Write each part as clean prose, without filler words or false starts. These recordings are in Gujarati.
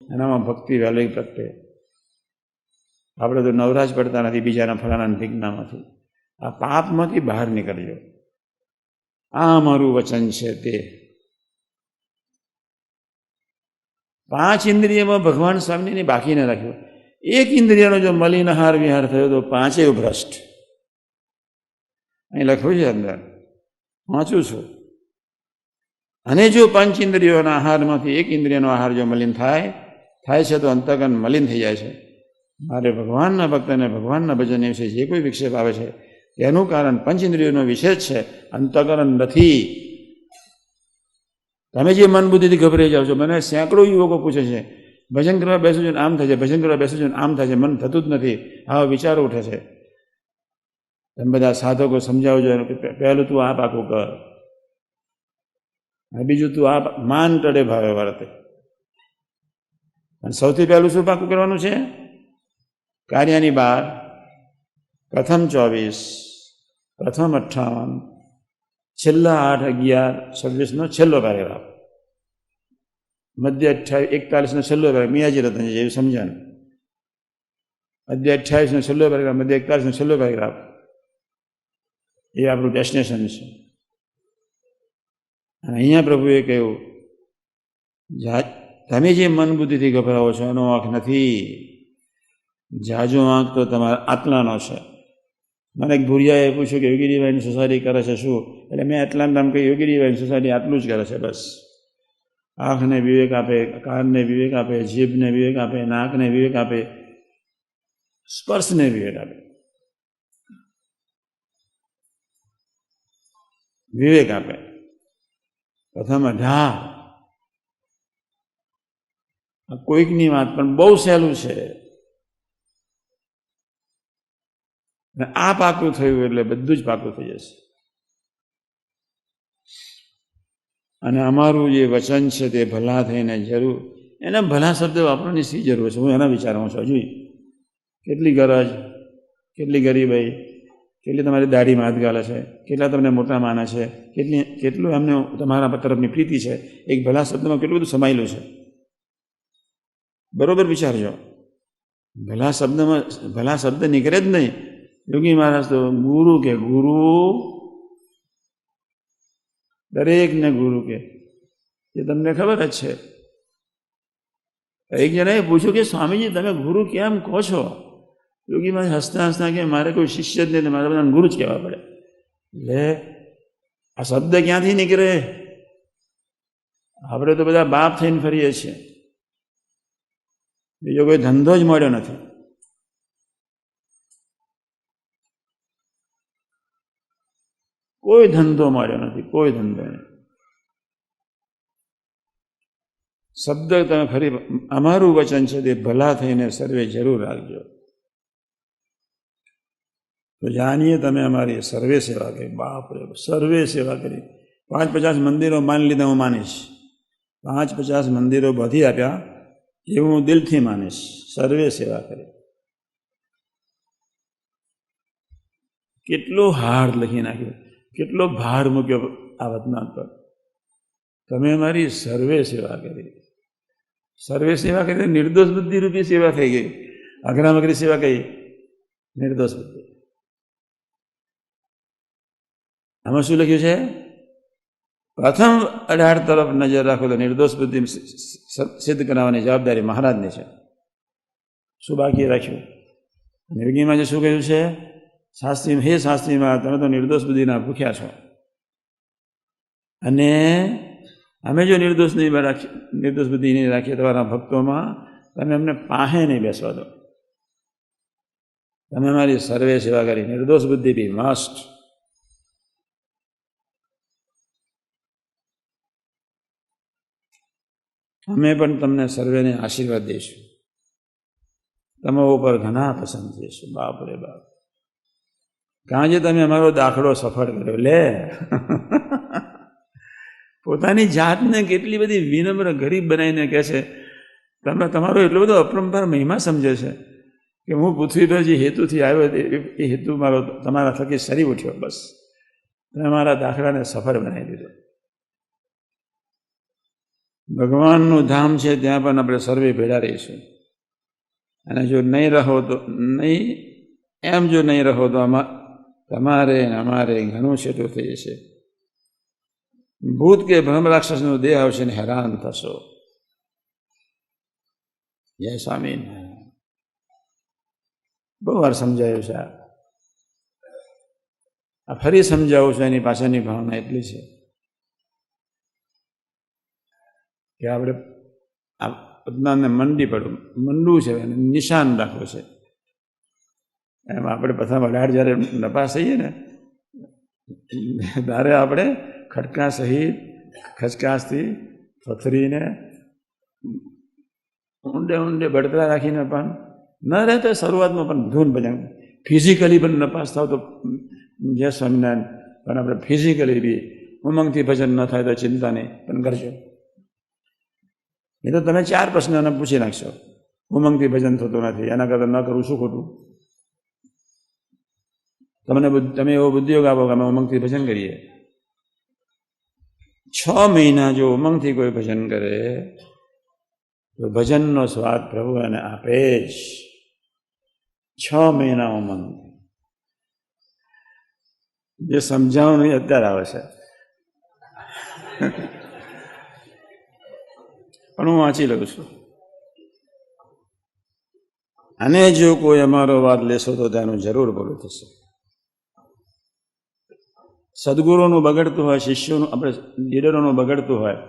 એનામાં ભક્તિ વહેલી પ્રગટે. આપણે તો નવરાજ પડતા નથી બીજાના ફલાણા વિઘ્નામાંથી. આ પાપમાંથી બહાર નીકળજો. આ અમારું વચન છે. તે 5 ઇન્દ્રિયમાં ભગવાન સ્વામીને બાકી ન રાખ્યું. એક ઇન્દ્રિયનો જો મલિન હાર વિહાર થયો તો 5 ભ્રષ્ટ. અહીં લખ્યું છે અંદર, વાંચું છું. અને જો 5 ઇન્દ્રિયોના આહારમાંથી એક ઇન્દ્રિયનો આહાર જો મલિન થાય છે તો અંતઃકરણ મલિન થઈ જાય છે. મારે ભગવાનના ભક્તને ભગવાનના ભજન વિશે જે કોઈ વિક્ષેપ આવે છે તેનું કારણ 5 ઇન્દ્રિયોનો વિશેષ છે, અંતઃકરણ નથી. તમે જે મન બુદ્ધિથી ગભરાઈ જાઓ છો. મને સેંકડો યુવકો પૂછે છે, ભજન કરવા બેસું છું આમ થાય છે, ભજન કરવા બેસું છું આમ થાય છે, મન થતું જ નથી, આવા વિચારો ઉઠે છે. તમે બધા સાધકો સમજાવજો, પહેલું તું આ પાકું કર, અને બીજું તું આ માન ટળે ભાવે વર્તે. અને સૌથી પહેલું શું પાકું કરવાનું છે? કાર્યની 12, પ્રથમ 24, પ્રથમ 58, છેલ્લા 8, 11, 26 છેલ્લો પેરેગ્રાફ, મધ્ય 41 છેલ્લો પેરેગ્રાફ. મિયાજી રતન જેવું સમજાણ. અધ્યાય 28 છેલ્લો પેરેગ્રાફ, મધ્ય 41 છેલ્લો પેરેગ્રાફ. એ આપણું ડેસ્ટિનેશન છે. અને અહીંયા પ્રભુએ કહ્યું, તમે જે મન બુદ્ધિથી ગભરાવો છો એનો વાંક નથી. જાજો વાંક તો તમારા આત્માનો છે. મને એક ભૂરિયાએ પૂછ્યું કે યોગીજીભાઈની સોસાયટી કરે છે શું? એટલે મેં એટલા નામ કહ્યું, યોગીજીભાઈની સોસાયટી આટલું જ કરે છે બસ. આંખને વિવેક આપે, કાનને વિવેક આપે, જીભને વિવેક આપે, નાકને વિવેક આપે, સ્પર્શને વિવેક આપે. વિવેક આપે. પ્રથમ 18 કોઈકની વાત પણ બહુ સહેલું છે. આ પાકું થયું એટલે બધું જ પાકું થઈ જશે. અને અમારું જે વચન છે તે ભલા થઈને જરૂર, એને ભલા શબ્દ વાપરવાની શી જરૂર છે? હું એના વિચારમાં છું. હજુ કેટલી ગરજ, કેટલી ગરીબાઈ, કેટલી તમારી દાઢીમાં હાથ ગાલે છે, કેટલા તમને મોટા માને છે, કેટલું એમને તમારા તરફની પ્રીતિ છે. એક ભલા શબ્દમાં કેટલું બધું સમાયેલું છે. બરોબર વિચારજો. ભલા શબ્દ નીકળે જ નહીં. યોગી મહારાજ તો ગુરુ કે ગુરુ, દરેકને ગુરુ કે, એ તમને ખબર જ છે. એક જણાએ પૂછ્યું કે સ્વામીજી તમે ગુરુ કેમ કહો છો? યોગી મહારાજ હસતા હસતા કે મારે કોઈ શિષ્ય જ નહીં, મારે બધાને ગુરુ જ કહેવા પડે. એટલે આ શબ્દ ક્યાંથી નીકળે? આપણે તો બધા બાપ થઈને ફરીએ છીએ. બીજો કોઈ ધંધો જ મળ્યો નથી. કોઈ ધંધો મળ્યો નથી, કોઈ ધંધો નહીં. શબ્દ તમે ફરી, અમારું વચન છે તે ભલા થઈને સર્વે જરૂર રાખજો. તો જાણીએ તમે અમારી સર્વે સેવા કરી. બાપરે, સર્વે સેવા કરી. 5-50 મંદિરો માની લીધા, હું માનીશ. 5-50 મંદિરો બધી આપ્યા એવું હું દિલથી માનીશ. સર્વે સેવા કરી. કેટલો હાર્ડ લખી નાખ્યો, કેટલો ભાર મૂક્યો આ વતનાથ પર. તમે અમારી સર્વે સેવા કરી. સર્વે સેવા કરી, નિર્દોષ બુદ્ધિ રૂપી સેવા થઈ ગઈ. અઘરામઘરી સેવા કઈ? નિર્દોષ બુદ્ધિ. આમાં શું લખ્યું છે? પ્રથમ 18 તરફ નજર રાખો તો નિર્દોષ બુદ્ધિ સિદ્ધ કરાવવાની જવાબદારી મહારાજની છે. શું બાકી રાખ્યું? યોગીમાં જે શું કહ્યું છે? શાસ્ત્રી, હે શાસ્ત્રીમાં તમે તો નિર્દોષ બુદ્ધિના ભૂખ્યા છો, અને અમે જો નિર્દોષ બુદ્ધિ નહીં રાખીએ તમારા ભક્તોમાં, તમે અમને પાસે નહીં બેસવા દો. તમે અમારી સર્વે સેવા કરી. નિર્દોષ બુદ્ધિ બી મસ્ટ. અમે પણ તમને સર્વેને આશીર્વાદ દઈશું. તમારા ઉપર ઘણા પસંદ થઈશું. બાપ રે બાપ, કાં જે તમે અમારો દાખલો સફળ કર્યો. લે પોતાની જાતને કેટલી બધી વિનમ્ર ગરીબ બનાવીને કહે છે. તમે તમારો એટલો બધો અપરંપાર મહિમા સમજે છે કે હું પૃથ્વી પર જે હેતુથી આવ્યો એ હેતુ મારો તમારા થકી સરી ઉઠ્યો. બસ તમે મારા દાખલાને સફળ બનાવી દીધો. ભગવાનનું ધામ છે ત્યાં પણ આપણે સર્વે ભેળા રહીશું. અને જો નહીં રહો તો નહીં, એમ જો નહીં રહો તો તમારે અમારે ઘણું છેટું થઈ જશે. ભૂત કે ભ્રમ રાક્ષસનો દેહ આવશે ને હેરાન થશો. જય સ્વામી. બહુ વાર સમજાયું છે. આ ફરી સમજાવું છું. એની પાછળની ભાવના એટલી છે કે આપણે આ પદ્માને મંડવું છે અને નિશાન રાખવું છે. એમ આપણે પ્રથમ 18 જ્યારે નપાસ થઈએ ને ત્યારે આપણે ખટકા સહિત ખચકાશથી પથરીને ઊંડે ઊંડે બળતરા રાખીને પણ ન રહેતો શરૂઆતમાં પણ ધૂન ભજન ફિઝિકલી પણ નપાસ થાવ તો જય સ્વામિનારાયણ, પણ આપણે ફિઝિકલી બી ઉમંગથી ભજન ન થાય તો ચિંતા નહીં, પણ કરજો. એ તો તમે 4 પ્રશ્નોને પૂછી નાખશો. ઉમંગથી ભજન થતું નથી, એના કરતાં ન કરવું શું ખોટું? તમે એવો ઉદ્યોગ આપો કે અમે ઉમંગથી ભજન કરીએ. 6 મહિના જો ઉમંગથી કોઈ ભજન કરે તો ભજનનો સ્વાદ પ્રભુ એને આપે જ. 6 મહિના ઉમંગ. જે સમજાવું નહીં અત્યારે આવે છે, પણ હું વાંચી લઉં છું. અને જો કોઈ અમારો વાત લેશો તો તેનું જરૂર ભલું થશે. સદગુરુનું બગડતું હોય, શિષ્યોનું, આપણે લીડરોનું બગડતું હોય,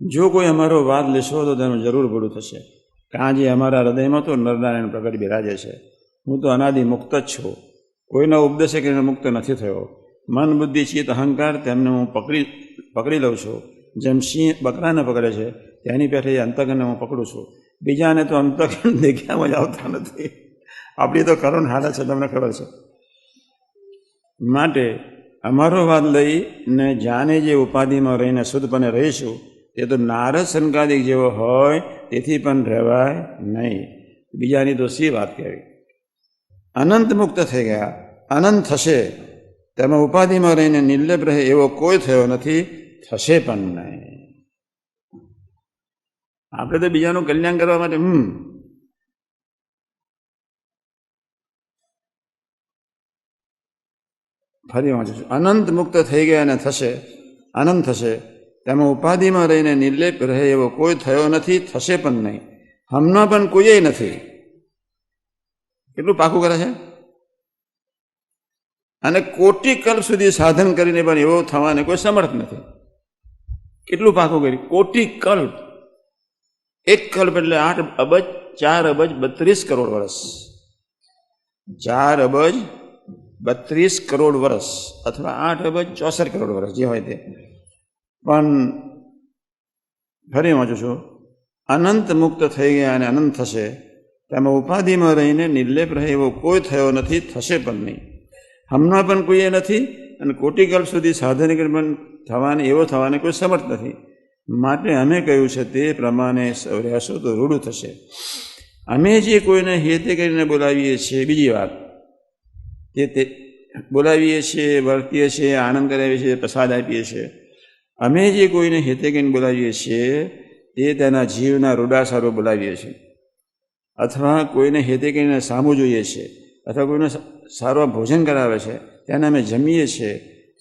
જો કોઈ અમારો વાદ લેશો તો તેનું જરૂર ભલું થશે. કારણ જે અમારા હૃદયમાં તો નરનારાયણ પ્રગટ બિરાજે છે. હું તો અનાદિ મુક્ત જ છું. કોઈના ઉપદેશે કરીને મુક્ત નથી થયો. મન બુદ્ધિ ચિત્ત અહંકાર તેમને હું પકડી લઉં છું. જેમ સિંહ બકરાને પકડે છે તેની પેઠે અંતકરણને હું પકડું છું. બીજાને તો અંતકરણ દેખ્યામાં જ આવતા નથી. આપણી તો કરુણ હાલત છે, તમને ખબર છે. માટે અમારો વાદ લઈને જાને જે ઉપાધિમાં રહીને શુદ્ધપણે રહીશું તે તો નારદ સંકાદિક જેવો હોય તેથી પણ રહેવાય નહીં. બીજાની તો સી વાત કહેવી. અનંત મુક્ત થઈ ગયા, અનંત થશે. તેમાં ઉપાધિમાં રહીને નિર્લેપ રહે એવો કોઈ થયો નથી, થશે પણ નહીં. આપણે તો બીજાનું કલ્યાણ કરવા માટે ફરી વાંચું છું. અનંત મુક્ત થઈ ગયા અને થશે, અનંત થશે. તેમાં ઉપાધિમાં રહીને નિર્લેપ રહે એવો કોઈ થયો નથી, થશે પણ નહીં. હમણાં પણ કોઈ નથી. કેટલું પાકું કરે છે. અને કોટી કલ્પ સુધી સાધન કરીને પણ એવો થવાને કોઈ સમર્થ નથી. કેટલું પાકું કર્યું? કોટી કલ્પ. 1 કલ્પ એટલે 8 અબજ 4 અબજ 32 કરોડ વર્ષ. 4 અબજ 32 કરોડ વર્ષ અથવા 8 અબજ 64 કરોડ વર્ષ, જે હોય તે. પણ ફરી વાંચું છું. અનંત મુક્ત થઈ ગયા અને અનંત થશે. તેમાં ઉપાધિમાં રહીને નિર્લેપ રહે એવો કોઈ થયો નથી, થશે પણ નહીં. હમણાં પણ કોઈ નથી અને કોટી કલ્પ સુધી સાધન પણ એવો થવાને કોઈ સમર્થ નથી. માટે અમે કહ્યું છે તે પ્રમાણે રહેશો તો રૂઢું થશે. અમે જે કોઈને હેતે કરીને બોલાવીએ છીએ, બીજી વાત, તે બોલાવીએ છીએ, વર્તીએ છીએ, આનંદ કરાવીએ છીએ, પ્રસાદ આપીએ છીએ. અમે જે કોઈને હેતે કરીને બોલાવીએ છીએ તે તેના જીવના રૂડાસારો બોલાવીએ છીએ. અથવા કોઈને હેતે કરીને સામું જોઈએ છે, અથવા કોઈને સારું ભોજન કરાવે છે તેને અમે જમીએ છીએ,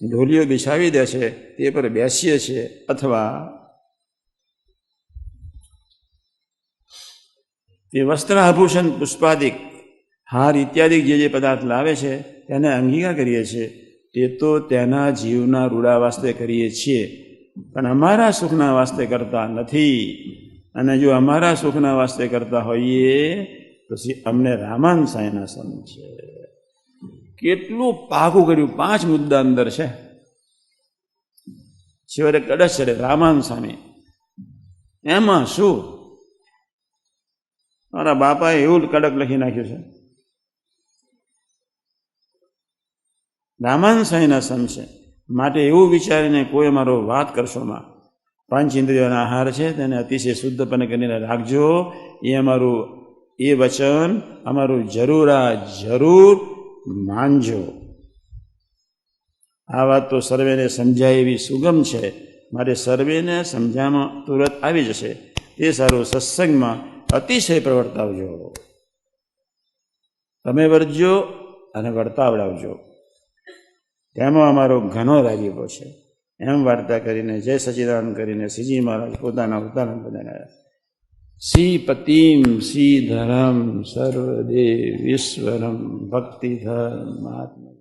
ઢોલીઓ બિછાવી દે છે તે પર બેસીએ છીએ, અથવા તે વસ્ત્ર આભૂષણ પુષ્પાદિક હાર ઇત્યાદિ જે પદાર્થ લાવે છે તેને અંગીકાર કરીએ છીએ. તે તો તેના જીવના રૂડા વાસ્તે કરીએ છીએ, પણ અમારા સુખના વાસ્તે કરતા નથી. અને જો અમારા સુખના વાસ્તે કરતા હોઈએ પછી અમને રામાન સાંઈના સમ છે. કેટલું પાકું કર્યું. 5 મુદ્દા અંદર છે. છેવટે કડશ ચડે રામાન સ્વામી. એમાં શું? મારા બાપાએ એવું કડક લખી નાખ્યું છે. રામાન સાંઈના સમ છે. માટે એવું વિચારીને કોઈ અમારો વાત કરશોમાં. 5 ઇન્દ્રિયોના આહાર છે તેને અતિશય શુદ્ધપણે કરીને રાખજો. એ વચન અમારું જરૂર માનજો. આ વાત તો સર્વેને સમજાય એવી સુગમ છે. માટે સર્વેને સમજામાં તુરત આવી જશે. તે સારું સત્સંગમાં અતિશય પ્રવર્તાવજો. તમે વર્જજો અને વર્તાવડાવજો, તેમાં અમારો ઘણો રાજીપો છે. એમ વાર્તા કરીને જય સચિદાનંદ કરીને શ્રીજી મહારાજ પોતાના અવતારણ બનાવ્યા. શ્રી પતિમ શ્રી ધરમ સર્વદેવ ઈશ્વરમ ભક્તિ ધર્મ મહાત્મા.